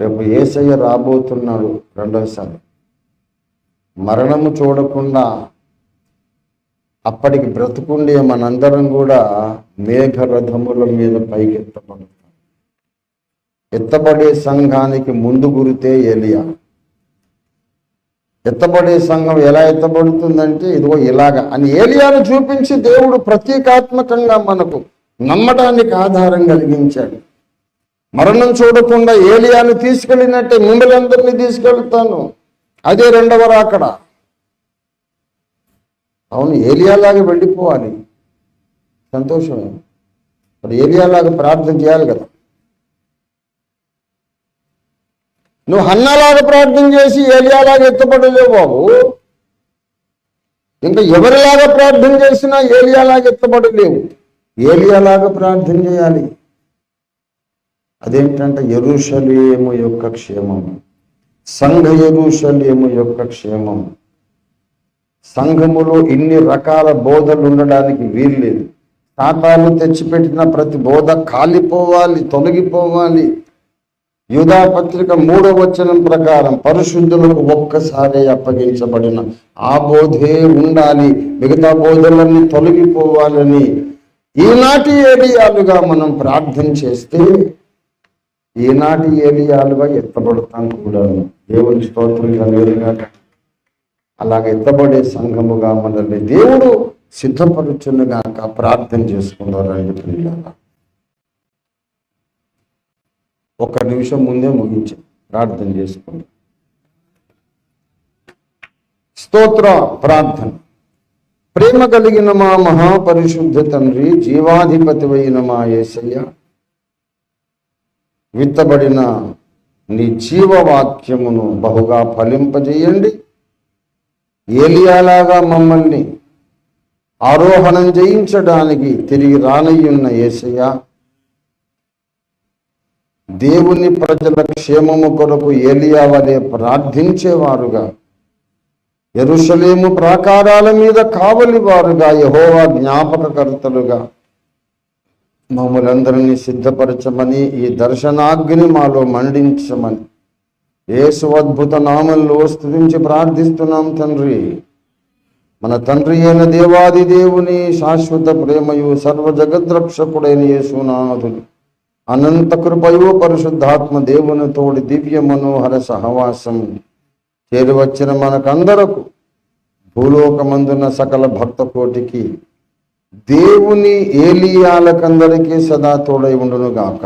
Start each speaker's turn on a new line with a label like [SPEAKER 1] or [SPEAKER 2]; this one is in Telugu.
[SPEAKER 1] రేపు యేసయ్య రాబోతున్నాడు రెండోసారి. మరణము చూడకుండా అప్పటికి బ్రతుకుండే మనందరం కూడా మేఘరథముల మీద పైకెత్తబడతాం. ఎత్తబడే సంఘానికి ముందు గురితే ఏలియా. ఎత్తబడే సంఘం ఎలా ఎత్తబడుతుందంటే ఇదిగో ఇలాగ అని ఏలియాను చూపించి దేవుడు ప్రతీకాత్మకంగా మనకు నమ్మటానికి ఆధారం కలిగించాడు. మరణం చూడకుండా ఏలియాను తీసుకెళ్ళినట్టే మిమ్మల్ని అందరినీ తీసుకెళ్తాను. అదే రెండవ రాకడ. అవును, ఏలియాలాగా వెళ్ళిపోవాలి, సంతోషమే. మరి ఏలియాలాగా ప్రార్థన చేయాలి కదా. నువ్వు హన్నాలాగా ప్రార్థన చేసి ఏలియాలాగా ఎత్తబడలేవు బాబు. ఇంకా ఎవరిలాగా ప్రార్థన చేసినా ఏలియాలాగా ఎత్తబడలేవు. ఏలియాలాగా ప్రార్థన చేయాలి. అదేంటంటే యెరూషలేము యొక్క క్షేమం, సంఘ యెరూషలేము యొక్క క్షేమం. సంఘములో ఇన్ని రకాల బోధలు ఉండడానికి వీల్లేదు. సాతాను తెచ్చిపెట్టిన ప్రతి బోధ కాలిపోవాలి, తొలగిపోవాలి. యూదా పత్రిక 3వ వచనం ప్రకారం పరిశుద్ధులకు ఒక్కసారి అప్పగించబడిన ఆ బోధే ఉండాలి, మిగతా బోధలన్నీ తొలగిపోవాలని ఈనాటి ఏలియాలుగా మనం ప్రార్థన చేస్తే ఈనాటి ఏలియాలుగా ఎత్తబడతాం కూడా. దేవుని స్తోత్రం కలుగునుగాక. అలాగే ఎత్తబడే సంఘముగా మనల్ని దేవుడు సిద్ధపరుచునుగాక. ప్రార్థన చేసుకున్నారండి పిల్లల. ఒక్క నిమిషం ముందే ముగించి ప్రార్థన చేసుకుందాం. స్తోత్ర ప్రార్థన. ప్రేమ కలిగిన మా మహాపరిశుద్ధ తండ్రి, జీవాధిపతి అయిన మా యేసయ్య, విత్తబడిన నీ జీవవాక్యమును బహుగా ఫలింపజేయండి. ఏలియాలాగా మమ్మల్ని ఆరోహణం చేయించడానికి తిరిగి రానయ్యున్న యేసయ్య, దేవుని ప్రజల క్షేమము కొరకు ఏలియా వలె ప్రార్థించేవారుగా, యెరూషలేము ప్రాకారాల మీద కావలి వారుగా, యెహోవా జ్ఞాపకకర్తలుగా మమ్మలందరినీ సిద్ధపరచమని, ఈ దర్శనాగ్ని మాలో మండించమని యేసు అద్భుత నామంలో స్తుతించి ప్రార్థిస్తున్నాం తండ్రి. మన తండ్రి అయిన దేవాది దేవుని శాశ్వత ప్రేమయు సర్వ జగద్రక్షకుడైన యేసునాథుడు అనంత కృపయు పరిశుద్ధాత్మ దేవుని తోడి దివ్య మనోహర సహవాసం చేరివచ్చిన మనకందరకు, భూలోకమందున సకల భక్త కోటికి, దేవుని ఏలియాలకందరికీ సదా తోడై ఉండును గాక.